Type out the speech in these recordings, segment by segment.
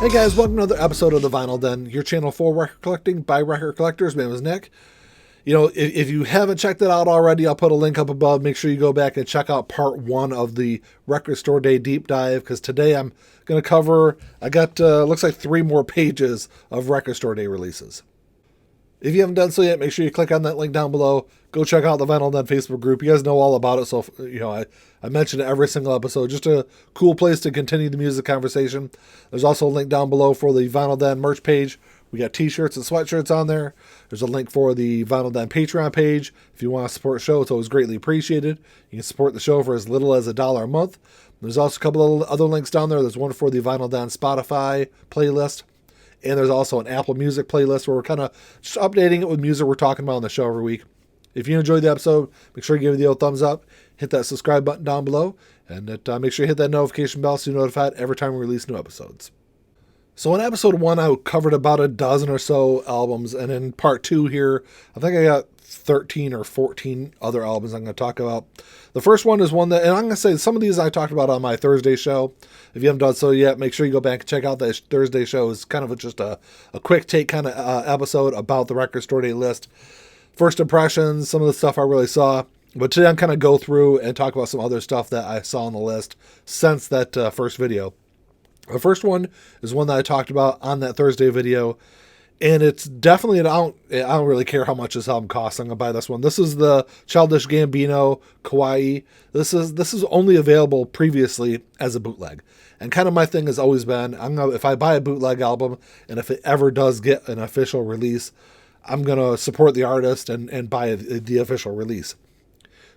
Hey guys, welcome to another episode of The Vinyl Den, your channel for record collecting by record collectors. My name is Nick. You know, if you haven't checked it out already, I'll put a link up above. Make sure you go back and check out part 1 of the Record Store Day deep dive, because today I'm going to cover, looks like 3 more pages of Record Store Day releases. If you haven't done so yet, make sure you click on that link down below. Go check out the Vinyl Den Facebook group. You guys know all about it, so I mention it every single episode. Just a cool place to continue the music conversation. There's also a link down below for the Vinyl Den merch page. We got t-shirts and sweatshirts on there. There's a link for the Vinyl Den Patreon page. If you want to support the show, it's always greatly appreciated. You can support the show for as little as $1 a month. There's also a couple of other links down there. There's one for the Vinyl Den Spotify playlist. And there's also an Apple Music playlist where we're kind of just updating it with music we're talking about on the show every week. If you enjoyed the episode, make sure you give it the old thumbs up. Hit that subscribe button down below. And make sure you hit that notification bell so you're notified every time we release new episodes. So in episode 1, I covered about a dozen or so albums. And in part 2 here, I think I got 13 or 14 other albums I'm going to talk about. The first one is one that, and I'm going to say some of these I talked about on my Thursday show. If you haven't done so yet, make sure you go back and check out that Thursday show. It's kind of just a quick take kind of episode about the Record Store Day list. First impressions, some of the stuff I really saw. But today I'm kind of go through and talk about some other stuff that I saw on the list since that first video. The first one is one that I talked about on that Thursday video. And it's definitely, I don't really care how much this album costs. I'm going to buy this one. This is the Childish Gambino Kawaii. This is only available previously as a bootleg. And kind of my thing has always been, if I buy a bootleg album, and if it ever does get an official release, I'm going to support the artist and buy the official release.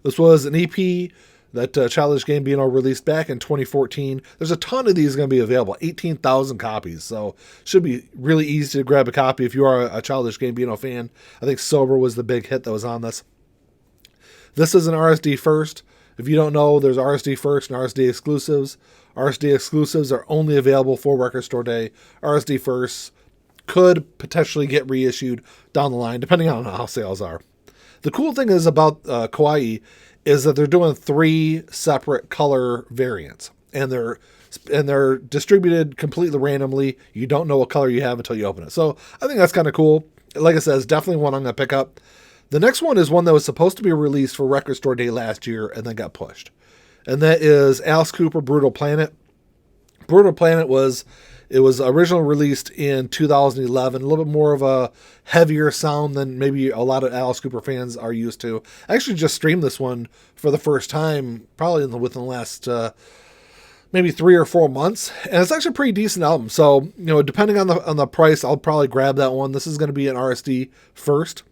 This was an EP that Childish Gambino released back in 2014. There's a ton of these going to be available, 18,000 copies. So should be really easy to grab a copy if you are a Childish Gambino fan. I think Sober was the big hit that was on this. This is an RSD first. If you don't know, there's RSD first and RSD exclusives. RSD exclusives are only available for Record Store Day. RSD first could potentially get reissued down the line, depending on how sales are. The cool thing is about Kawaii is that they're doing 3 separate color variants, and they're distributed completely randomly. You don't know what color you have until you open it. So I think that's kind of cool. Like I said, it's definitely one I'm going to pick up. The next one is one that was supposed to be released for Record Store Day last year and then got pushed. And that is Alice Cooper, Brutal Planet. Brutal Planet was originally released in 2011, a little bit more of a heavier sound than maybe a lot of Alice Cooper fans are used to. I actually just streamed this one for the first time, probably within the last maybe 3 or 4 months, and it's actually a pretty decent album. So, depending on the price, I'll probably grab that one. This is going to be an RSD first.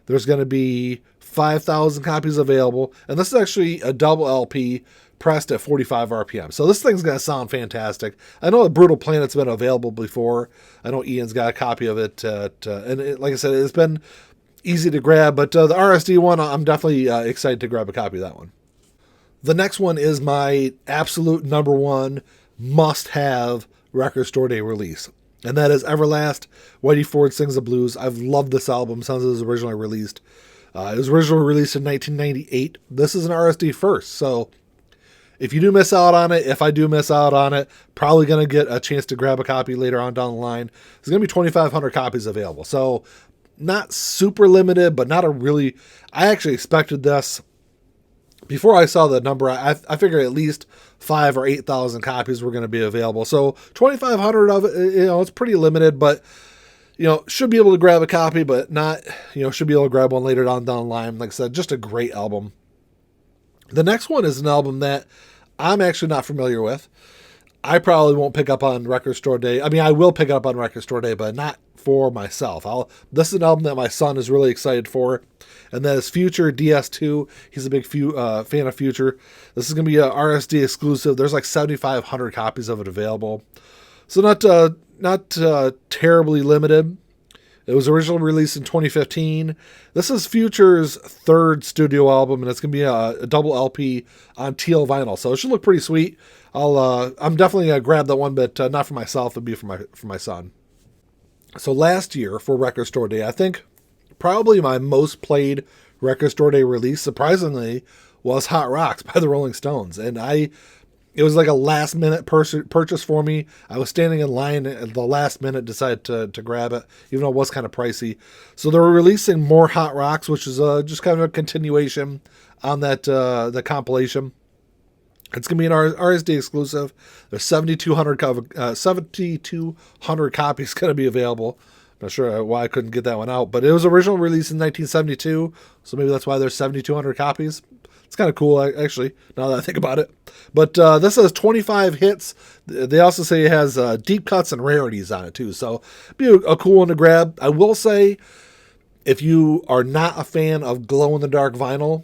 There's going to be 5,000 copies available, and this is actually a double LP pressed at 45 RPM. So this thing's going to sound fantastic. I know the Brutal Planet's been available before. I know Ian's got a copy of it. Like I said, it's been easy to grab, but the RSD one, I'm definitely excited to grab a copy of that one. The next one is my absolute number 1 must-have Record Store Day release, and that is Everlast, Whitey Ford Sings the Blues. I've loved this album since it was originally released. It was originally released in 1998. This is an RSD first, so if you do miss out on it, if I do miss out on it, probably going to get a chance to grab a copy later on down the line. There's going to be 2,500 copies available. So not super limited, but not a really... I actually expected this. Before I saw the number, I figured at least 5,000 or 8,000 copies were going to be available. So 2,500 of it, it's pretty limited, but... should be able to grab a copy, but not, should be able to grab one later on down the line. Like I said, just a great album. The next one is an album that I'm actually not familiar with. I probably won't pick up on Record Store Day. I mean, I will pick it up on Record Store Day, but not for myself. This is an album that my son is really excited for, and that is Future DS2. He's a big fan of Future. This is going to be a RSD exclusive. There's like 7,500 copies of it available. So not terribly limited. It was originally released in 2015. This is Future's 3rd studio album, and it's going to be a double LP on teal vinyl. So it should look pretty sweet. I'm definitely going to grab that one, but not for myself. It'll be for my son. So last year for Record Store Day, I think probably my most played Record Store Day release, surprisingly, was Hot Rocks by the Rolling Stones. And I It was like a last minute purchase for me. I was standing in line at the last minute, decided to grab it, even though it was kind of pricey. So they were releasing more Hot Rocks, which is just kind of a continuation on that the compilation. It's going to be an RSD exclusive. There's 7,200 copies going to be available. I'm not sure why I couldn't get that one out, but it was originally released in 1972, so maybe that's why there's 7,200 copies. It's kind of cool, actually, now that I think about it. But this has 25 hits. They also say it has deep cuts and rarities on it, too, so be a cool one to grab. I will say, if you are not a fan of glow-in-the-dark vinyl,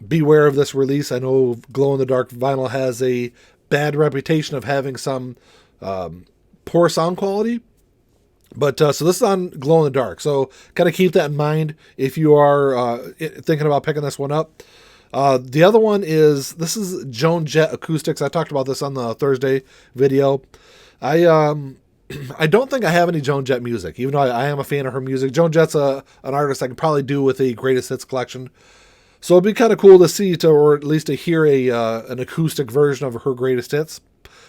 beware of this release. I know glow-in-the-dark vinyl has a bad reputation of having some poor sound quality. But so this is on glow-in-the-dark. So kind of keep that in mind if you are thinking about picking this one up. The other one this is Joan Jett Acoustics. I talked about this on the Thursday video. I don't think I have any Joan Jett music, even though I am a fan of her music. Joan Jett's an artist I could probably do with a greatest hits collection. So it'd be kind of cool to see or at least to hear an acoustic version of her greatest hits.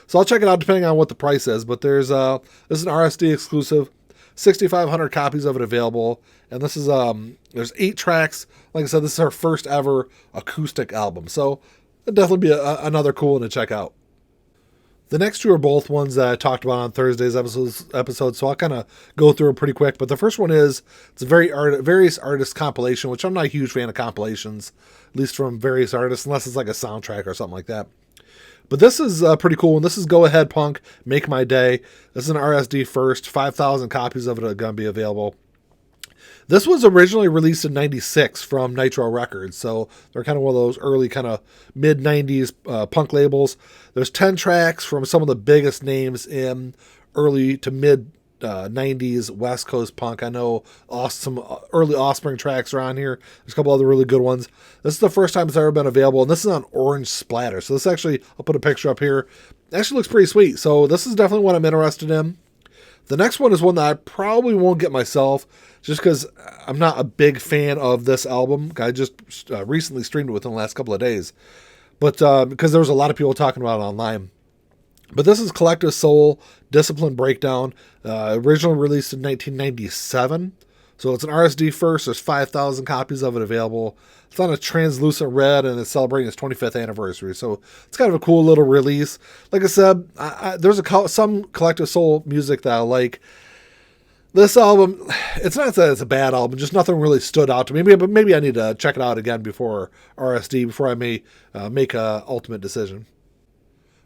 So I'll check it out depending on what the price is. But this is an RSD exclusive, 6,500 copies of it available, and this is there's 8 tracks. Like I said, this is her first ever acoustic album, so it'll definitely be another cool one to check out. The next two are both ones that I talked about on Thursday's episode, so I'll kind of go through them pretty quick. But the first one it's a various artists compilation, which I'm not a huge fan of compilations, at least from various artists, unless it's like a soundtrack or something like that. But this is pretty cool, and this is Go Ahead Punk, Make My Day. This is an RSD first, 5,000 copies of it are going to be available. This was originally released in 96 from Nitro Records, so they're kind of one of those early kind of mid-90s punk labels. There's 10 tracks from some of the biggest names in early to mid-90s West Coast punk. I know some early Offspring tracks are on here. There's a couple other really good ones. This is the first time it's ever been available, and this is on Orange Splatter. So this actually, I'll put a picture up here. It actually looks pretty sweet, so this is definitely one I'm interested in. The next one is one that I probably won't get myself, just because I'm not a big fan of this album. I just recently streamed it within the last couple of days. But because there was a lot of people talking about it online. But this is Collective Soul, Discipline Breakdown, originally released in 1997. So it's an RSD first. There's 5,000 copies of it available. It's on a translucent red, and it's celebrating its 25th anniversary. So it's kind of a cool little release. Like I said, there's some Collective Soul music that I like. This album, it's not that it's a bad album, just nothing really stood out to me. But maybe I need to check it out again before RSD, before I may make an ultimate decision.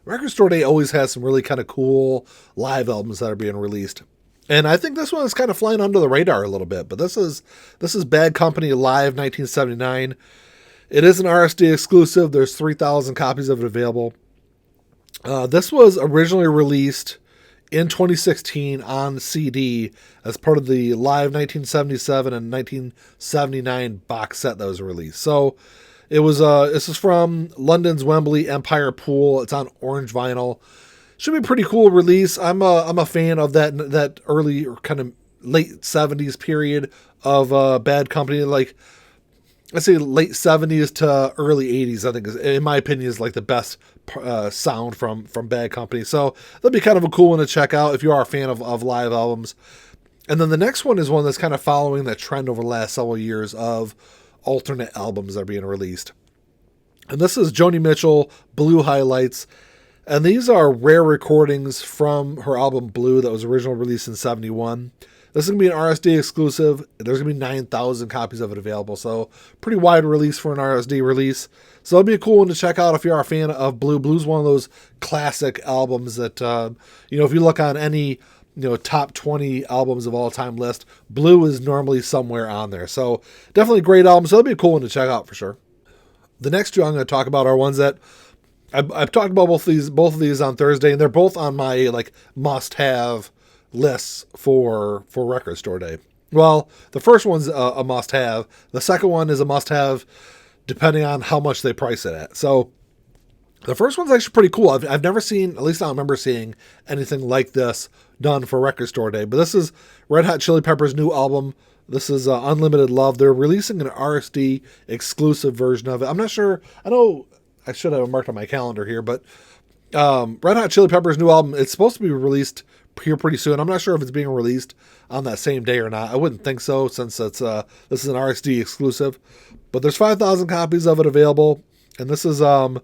Record Store Day always has some really kind of cool live albums that are being released. And I think this one is kind of flying under the radar a little bit. But this is Bad Company Live 1979. It is an RSD exclusive. There's 3,000 copies of it available. This was originally released in 2016 on CD as part of the Live 1977 and 1979 box set that was released. So it was this is from London's Wembley Empire Pool. It's on orange vinyl. Should be a pretty cool release. I'm a fan of that early or kind of late 70s period of Bad Company. Like, let's say late 70s to early 80s, I think, in my opinion, is like the best sound from Bad Company. So that'd be kind of a cool one to check out if you are a fan of live albums. And then the next one is one that's kind of following that trend over the last several years of alternate albums that are being released. And this is Joni Mitchell, Blue Highlights. And these are rare recordings from her album Blue that was originally released in 71. This is going to be an RSD exclusive. There's going to be 9,000 copies of it available. So pretty wide release for an RSD release. So it'll be a cool one to check out if you are a fan of Blue. Blue's one of those classic albums that, if you look on any, top 20 albums of all time list, Blue is normally somewhere on there. So definitely a great album. So it'll be a cool one to check out for sure. The next two I'm going to talk about are ones that I've talked about both of these on Thursday, and they're both on my must-have lists for Record Store Day. Well, the first one's a must-have. The second one is a must-have, depending on how much they price it at. So the first one's actually pretty cool. I've never seen, at least I don't remember seeing anything like this done for Record Store Day. But this is Red Hot Chili Peppers' new album. This is Unlimited Love. They're releasing an RSD exclusive version of it. I'm not sure. I know I should have marked on my calendar here, but Red Hot Chili Peppers' new album, it's supposed to be released here pretty soon. I'm not sure if it's being released on that same day or not. I wouldn't think so, since it's this is an RSD exclusive. But there's 5,000 copies of it available, and this is on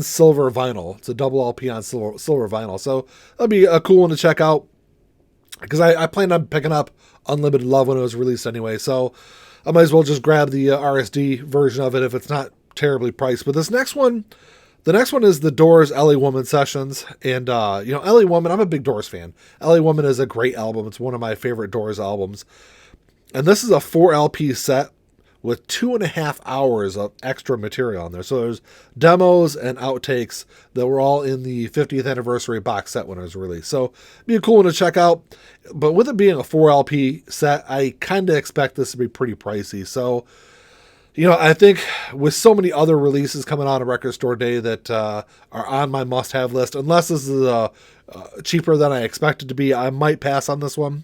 silver vinyl. It's a double LP on silver vinyl, so that'll be a cool one to check out, because I planned on picking up Unlimited Love when it was released anyway, so I might as well just grab the RSD version of it if it's not terribly priced. But the next one is the Doors LA Woman Sessions. And, LA Woman, I'm a big Doors fan. LA Woman is a great album. It's one of my favorite Doors albums. And this is a 4 LP set with 2.5 hours of extra material on there. So there's demos and outtakes that were all in the 50th anniversary box set when it was released. So it'd be a cool one to check out. But with it being a 4 LP set, I kind of expect this to be pretty pricey. So, I think with so many other releases coming out on Record Store Day that are on my must-have list, unless this is cheaper than I expected to be, I might pass on this one.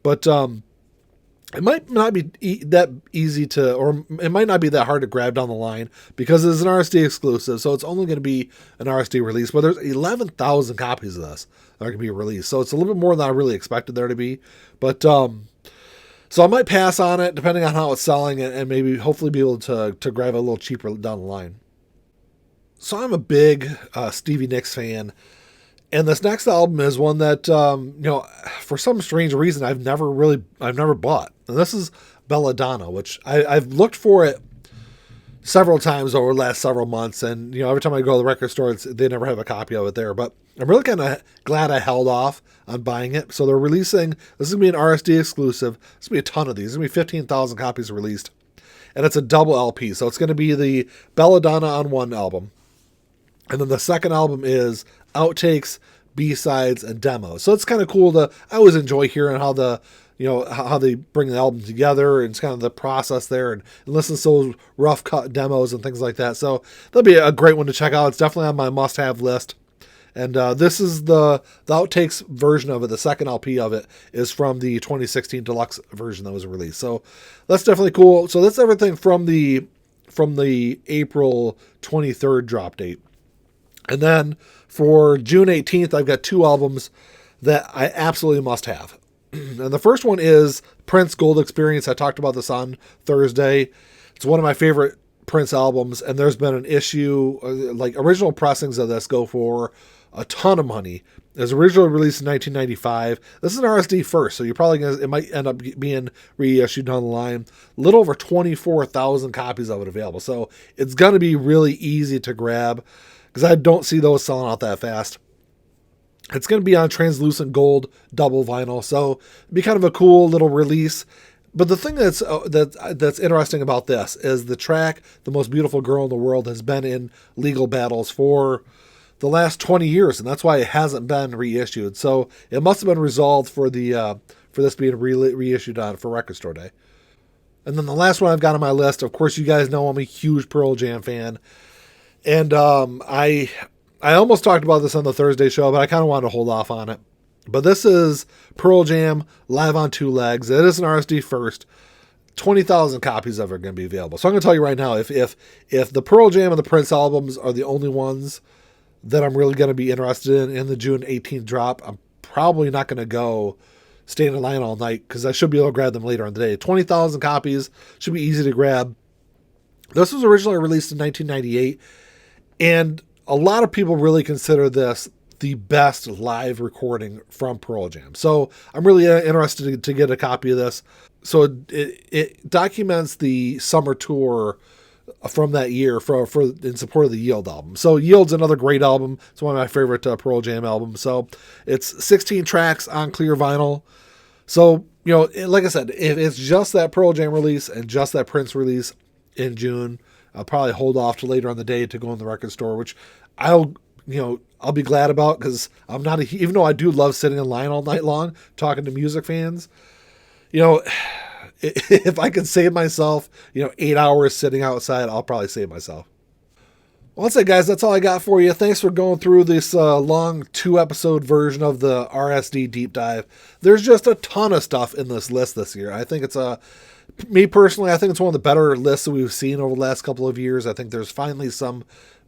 But it might not be that easy to, or it might not be that hard to grab down the line, because it's an RSD exclusive, so it's only going to be an RSD release. But there's 11,000 copies of this that are going to be released, so it's a little bit more than I really expected there to be. But so I might pass on it, depending on how it's selling, and maybe hopefully be able to grab it a little cheaper down the line. So I'm a big Stevie Nicks fan, and this next album is one that for some strange reason I've never bought. And this is Belladonna, which I've looked for it several times over the last several months, and every time I go to the record store, they never have a copy of it there. But I'm really kind of glad I held off on buying it. So they're releasing, this is going to be an RSD exclusive. There's going to be a ton of these. There's going to be 15,000 copies released. And it's a double LP. So it's going to be the Belladonna on one album. And then the second album is outtakes, B-sides, and demos. So it's kind of cool I always enjoy hearing how how they bring the album together, and it's kind of the process there, and listen to those rough cut demos and things like that. So that'll be a great one to check out. It's definitely on my must-have list. And this is the outtakes version of it. The second LP of it is from the 2016 deluxe version that was released. So that's definitely cool. So that's everything from the April 23rd drop date. And then for June 18th, I've got 2 albums that I absolutely must have. And the first one is Prince Gold Experience. I talked about this on Thursday. It's one of my favorite Prince albums, and there's been an issue, like original pressings of this go for a ton of money. It was originally released in 1995. This is an RSD first, so it might end up being reissued down the line. A little over 24,000 copies of it available. So it's going to be really easy to grab, because I don't see those selling out that fast. It's going to be on translucent gold double vinyl, so it'd be kind of a cool little release. But the thing that's interesting about this is the track "The Most Beautiful Girl in the World" has been in legal battles for the last 20 years, and that's why it hasn't been reissued. So it must have been resolved for this being reissued for Record Store Day. And then the last one I've got on my list, of course, you guys know I'm a huge Pearl Jam fan, and I almost talked about this on the Thursday show, but I kind of wanted to hold off on it. But this is Pearl Jam live on 2 legs. It is an RSD first. 20,000 copies of it are going to be available. So I'm going to tell you right now, if the Pearl Jam and the Prince albums are the only ones that I'm really going to be interested in the June 18th drop, I'm probably not going to go stand in line all night, because I should be able to grab them later in the day. 20,000 copies should be easy to grab. This was originally released in 1998, and a lot of people really consider this the best live recording from Pearl Jam. So I'm really interested to get a copy of this. So it documents the summer tour from that year for in support of the Yield album. So Yield's another great album. It's one of my favorite Pearl Jam albums. So it's 16 tracks on clear vinyl. So, like I said, if it's just that Pearl Jam release and just that Prince release in June, I'll probably hold off to later in the day to go in the record store, which I'll be glad about, because I'm not even though I do love sitting in line all night long talking to music fans, if I can save myself, 8 hours sitting outside, I'll probably save myself. Well, that's it, guys. That's all I got for you. Thanks for going through this long 2-episode version of the RSD deep dive. There's just a ton of stuff in this list this year. I think me personally, I think it's one of the better lists that we've seen over the last couple of years. I think there's finally some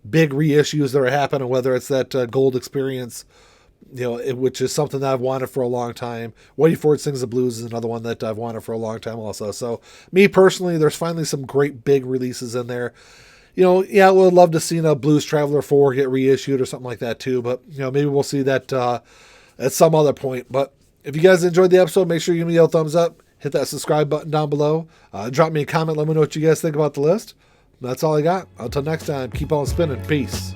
big reissues that are happening, whether it's that gold experience, which is something that I've wanted for a long time. Whitey Ford Sings the Blues is another one that I've wanted for a long time also. So me personally, there's finally some great big releases in there. I would love to see a Blues Traveler 4 get reissued or something like that too, but maybe we'll see that at some other point. But if you guys enjoyed the episode, make sure you give me a thumbs up, hit that subscribe button down below, drop me a comment, let me know what you guys think about the list. That's all I got. Until next time, keep on spinning. Peace.